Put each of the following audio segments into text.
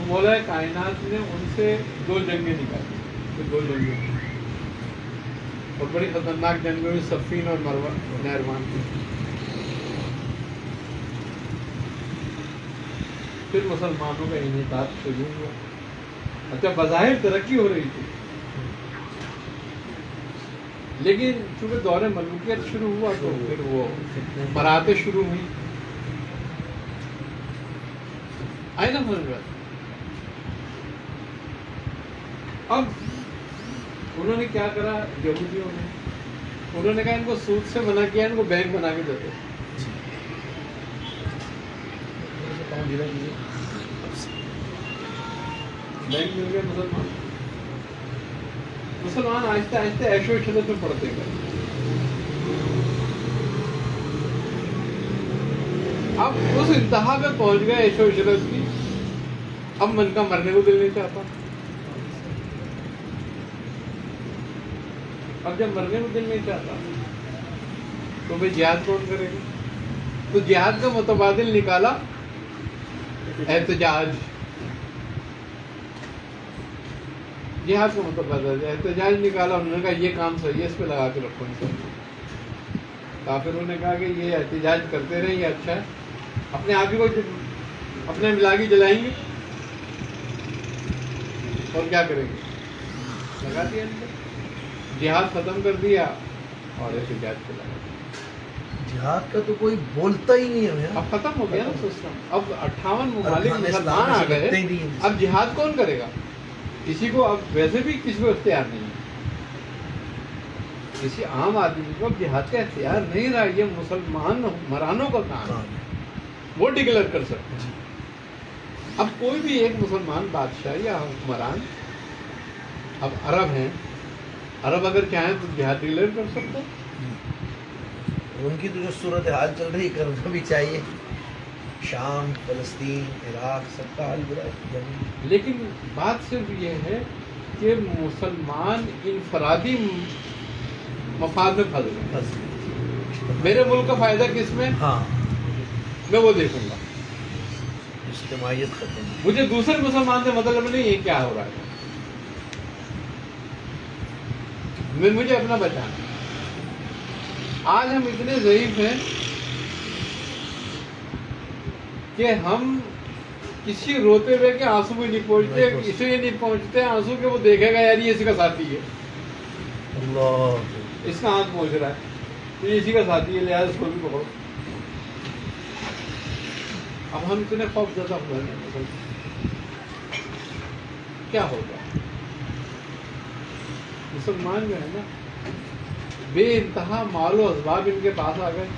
مولا کائنات نے ان سے 2 جنگیں نکالی، پھر 2 جنگیں اور بڑی خطرناک جنگیں ہوئی، صفین اور نہروان کی. پھر مسلمانوں کا انحطاط شروع ہوا. اچھا بظاہر ترقی ہو رہی تھی، لیکن چونکہ دور ملوکیت شروع ہوا تو پھر وہ براتیں شروع ہوئی. آئی نا سمجھ میں؟ اب انہوں نے کیا کرا یہودیوں نے، انہوں نے کہا ان کو سود سے منع کیا، ان کو بینک بنا کے دیتے. بینک مل گئے مسلمان آہستہ آہستہ عیش و عشرت میں پڑتے گئے. اب اس انتہا پہ پہنچ گئے عیش و عشرت کی، اب من کا مرنے کو دل نہیں چاہتا. اب جب مرنے کو دل نہیں چاہتا تو بھائی جہاد کون کرے گا؟ تو جہاد کا متبادل نکالا احتجاج. جہاد کا متبادل احتجاج نکالا. انہوں نے کہا یہ کام صحیح ہے، اس پہ لگا کے رکھو. کافروں نے کہا کہ یہ احتجاج کرتے رہیں یہ اچھا ہے، اپنے آپ ہی کو اپنے ملاگی جلائیں گے اور کیا کریں گے، لگا دیا ان کو. جہاد ختم کر دیا اور احتجاج پہ لگا دیا. جہاد کا تو کوئی بولتا ہی نہیں ہے. اب ختم ہو گیا نا سسٹم. اب 58 ممالک مسلمان آ گئے، اب جہاد کون کرے گا؟ کسی کو اب ویسے بھی کسی کو اختیار نہیں ہے، کسی عام آدمی کو اب جہاد کا اختیار نہیں رہا. یہ مسلمان حکمرانوں کا کام ہے، وہ ڈکلیئر کر سکتے ہیں. اب کوئی بھی ایک مسلمان بادشاہ یا حکمران، اب عرب ہیں، عرب اگر چاہیں تو جہاد ڈکلیئر کر سکتے ہیں. ان کی تو جو صورتحال چل رہی کرنا بھی چاہیے. شام، فلسطین، عراق، سب کا حال برا ہے. لیکن بات صرف یہ ہے کہ مسلمان انفرادی مفاد میں پھنس گئے. میرے ملک کا فائدہ کس میں؟ ہاں، میں وہ دیکھوں گا. اجتماعیت ختم. مجھے دوسرے مسلمان سے مطلب نہیں ہے کیا ہو رہا ہے، مجھے اپنا بچانا. آج ہم اتنے ضعیف ہیں کہ ہم کسی روتے ہوئے کے آنسو میں نہیں پہنچتے. اس لیے نہیں پہنچتے آنسو کہ وہ دیکھے گا یار یہ اسی کا ساتھی ہے، اللہ، اس کا ہاتھ پہنچ رہا ہے تو یہ اسی کا ساتھی ہے، لہٰذا اس کو بھی پکڑو. اب ہم اتنے خوف زدہ ہو گئے، کیا ہوگا؟ مسلمان جو ہے نا بے انتہا مال و اسباب ان کے پاس آ گئے.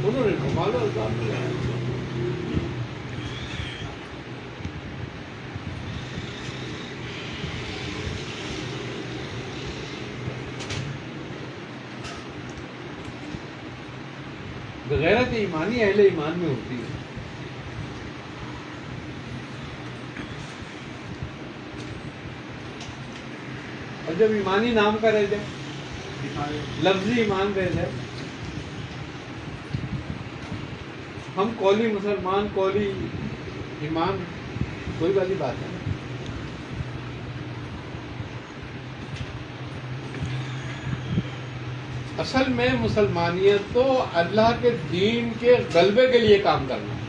انہوں نے مال و اسباب لیا. غیرت ایمانی اہل ایمان میں ہوتی ہے. اور جب ایمانی نام کا رہ جائے، لفظی ایمان رہ جائے، ہم قولی مسلمان، قولی ایمان، کوئی والی بات ہے. اصل میں مسلمانیت تو اللہ کے دین کے غلبے کے لیے کام کرنا ہے.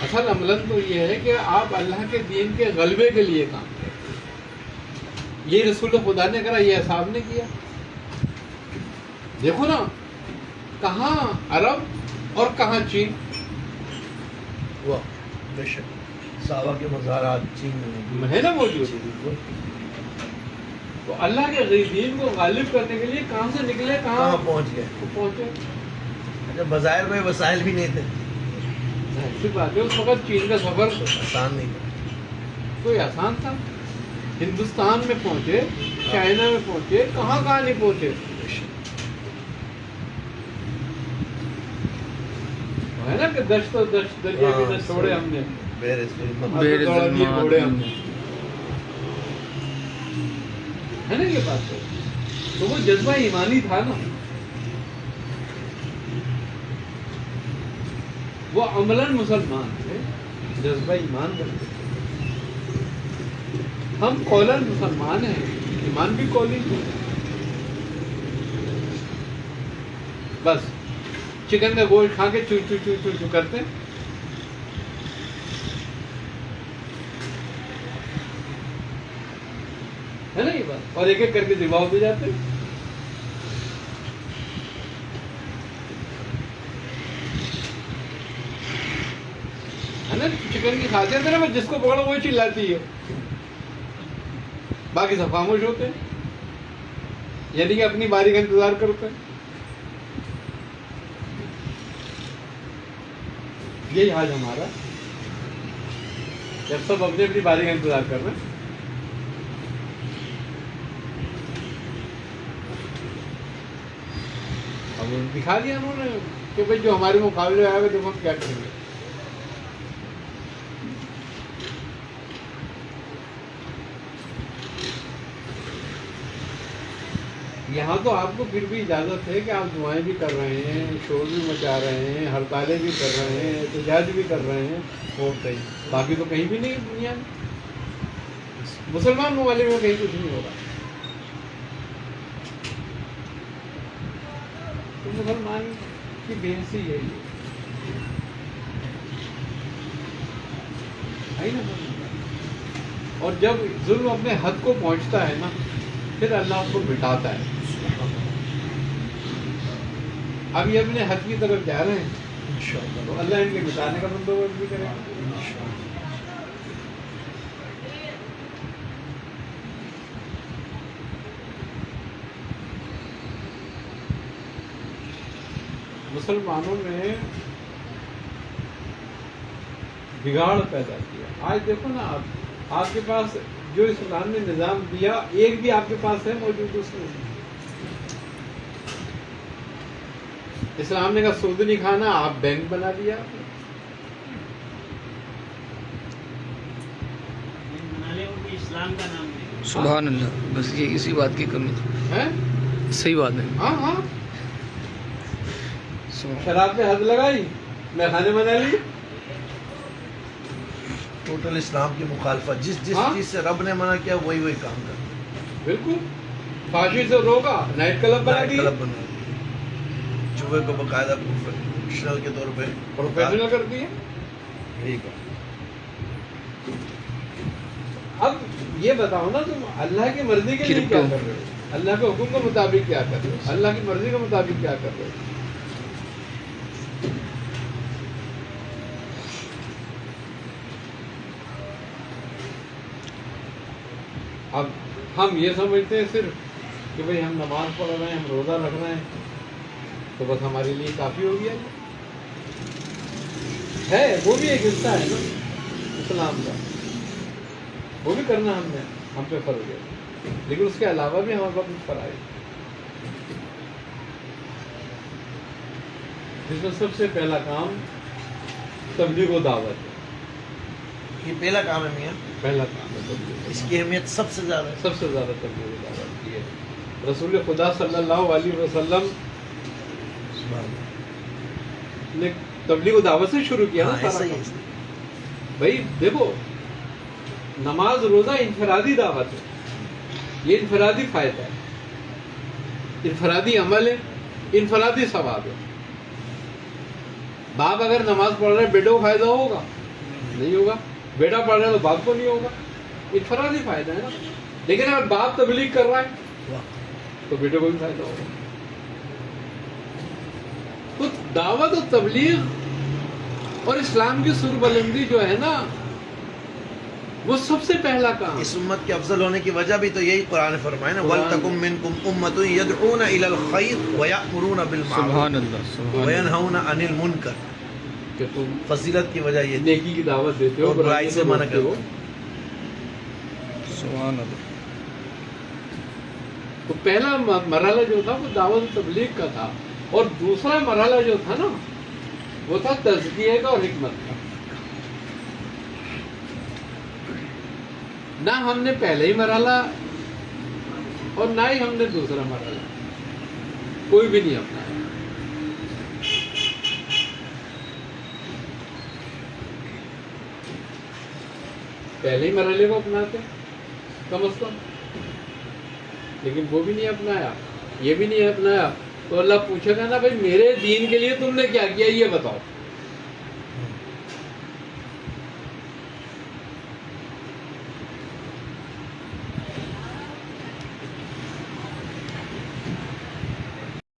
اصل عملاً تو یہ ہے کہ آپ اللہ کے دین کے غلبے کے لیے کام کریں. یہ رسول خدا نے کرا، یہ اصحاب نے کیا. دیکھو نا کہاں عرب اور کہاں چین. واہ، بے شک صحابہ کے مزارات چین میں ہے نا موجود. تو اللہ کے دین کو غالب کرنے کے لیے کہاں سے نکلے، کہاں پہنچ گئے. پہنچے. اچھا، بظاہر کوئی وسائل بھی نہیں تھے. ایسی بات ہے، اس وقت چین کا سفر آسان نہیں تھا. کوئی آسان تھا. ہندوستان میں پہنچے، چائنا میں پہنچے، کہاں نہیں پہنچے. ہے نا کہ دشت و دشت دریا کے دشت چھوڑے ہم نے، چھوڑے ہم نے، ہے نا یہ بات ہے. تو وہ جذبہ ایمانی تھا نا. وہ عملاً مسلمان تھے، جذبہ ایمان رکھتے تھے. ہم قولاً مسلمان ہیں، ایمان بھی قولی ہے. بس چکن کا گوشت کھا کے چو چو چو چو چو کرتے ہیں. ہے نا یہ بات؟ اور ایک ایک کر کے ذبح ہوتے جاتے ہیں. ہے نا چکن کی خاصیت ہے نا، جس کو پکڑو وہی چلاتی ہے، باقی سب خاموش ہوتے ہیں، یعنی کہ اپنی باری کا انتظار کرتے ہیں. یہی حال ہمارا، جب سب اپنی اپنی باری کا انتظار کر رہے ہیں. اب دکھا دیا انہوں نے کہ بھائی جو ہمارے مقابلے آئے ہوئے تو ہم کیا کریں گے. یہاں تو آپ کو پھر بھی اجازت ہے کہ آپ دعائیں بھی کر رہے ہیں، شور بھی مچا رہے ہیں، ہڑتالیں بھی کر رہے ہیں، احتجاج بھی کر رہے ہیں، اور کہیں باقی تو کہیں بھی نہیں دنیا میں. مسلمان ممالک میں کہیں کچھ نہیں ہوگا. تو مسلمان کی بےحسی یہی ہے نا. اور جب ظلم اپنے حد کو پہنچتا ہے نا، پھر اللہ اس کو مٹاتا ہے. اب یہ اپنے حد کی طرف جا رہے ہیں تو اللہ ان کے مٹانے کا بندوبست بھی کرے گا. مسلمانوں نے بگاڑ پیدا کیا. آج دیکھو نا آپ کے پاس جو اسلام نے نظام دیا ایک بھی آپ کے پاس ہے موجود اس میں. اسلام نے کہا سود نہیں کھانا، آپ بینک بنا دیا. اسلام کا نام نہیں. سبحان اللہ. بس یہ اسی بات کی کمی ہے. صحیح بات ہے. ہاں ہاں، شراب پہ حد لگائی، میں کھانے بنا لی. ٹوٹل اسلام کی مخالفت، جس ہاں؟ چیز سے رب نے منع کیا وہی کام کرتا. بالکل. فحاشی سے روکا، نائٹ کلب بنا دی، کلب بنا دیا، جوئے کو باقاعدہ پروفیشنل کے طور پہ پروفیشنل کر دی ہے. یہی کام. اب یہ بتاؤ نا تم اللہ کی مرضی کے لیے کیا کر رہے ہو، اللہ کے حکم کے مطابق کیا کر رہے ہو، اللہ کی مرضی کے مطابق کیا کر رہے ہو. اب ہم یہ سمجھتے ہیں صرف کہ بھئی ہم نماز پڑھ رہے ہیں، ہم روزہ رکھ رہے ہیں تو بس ہمارے لیے کافی ہو گیا. ہے وہ بھی ایک حصہ ہے نا اسلام کا، وہ بھی کرنا ہم پہ فرض ہے، لیکن اس کے علاوہ بھی ہمارے پاس کچھ فرائض، جس میں سب سے پہلا کام تبلیغ و دعوت ہے. یہ پہلا کام ہے میاں، پہلا کام ہے تبلیغ. اس کی اہمیت سب سے زیادہ ہے. سب سے زیادہ تبلیغ و دعوت کی ہے. رسول خدا صلی اللہ علیہ وسلم نے تبلیغ و دعوت سے شروع کیا نا سارا کام. بھائی دیکھو، نماز روزہ انفرادی دعوت ہے، یہ انفرادی فائدہ ہے، انفرادی عمل ہے، انفرادی ثواب ہے. باپ اگر نماز پڑھ رہے بیٹے کو فائدہ ہوگا؟ نہیں ہوگا. بیٹا پڑھ رہا ہے تو باپ کو نہیں ہوگا. انفرادی فائدہ ہے نا. لیکن اگر باپ تبلیغ کر رہا ہے تو بیٹے کو بھی فائدہ ہوگا. تو دعوت و تبلیغ اور اسلام کی سر بلندی جو ہے نا، وہ سب سے پہلا کام. اس امت کے افضل ہونے کی وجہ بھی تو یہی قرآن نے فرمایا نا، وَلْتَكُمْ مِنْكُمْ أُمَّةٌ يَدْعُونَ إِلَى الْخَيْرِ وَيَأْمُرُونَ بِالْمَعْرُوفِ سبحان اللہ. وَيَنْهَوْنَ عَنِ الْمُنْكَرِ. کہ تم فضیلت کی وجہ یہ تھی. نیکی کی دعوت دیتے ہو، اور برائی سے منع روکتے ہو. سبحان اللہ. تو پہلا مرحلہ جو تھا وہ دعوت و تبلیغ کا تھا، اور دوسرا مرحلہ جو تھا نا وہ تھا تزکیے کا اور حکمت کا. نہ ہم نے پہلے ہی مرحلہ اور نہ ہی ہم نے دوسرا مرحلہ، کوئی بھی نہیں اپنایا. پہلے ہی مرحلے کو اپناتے کم از کم، لیکن وہ بھی نہیں اپنایا، یہ بھی نہیں اپنایا، تو اللہ پوچھے گا نا بھائی میرے دین کے لیے تم نے کیا کیا یہ بتاؤ.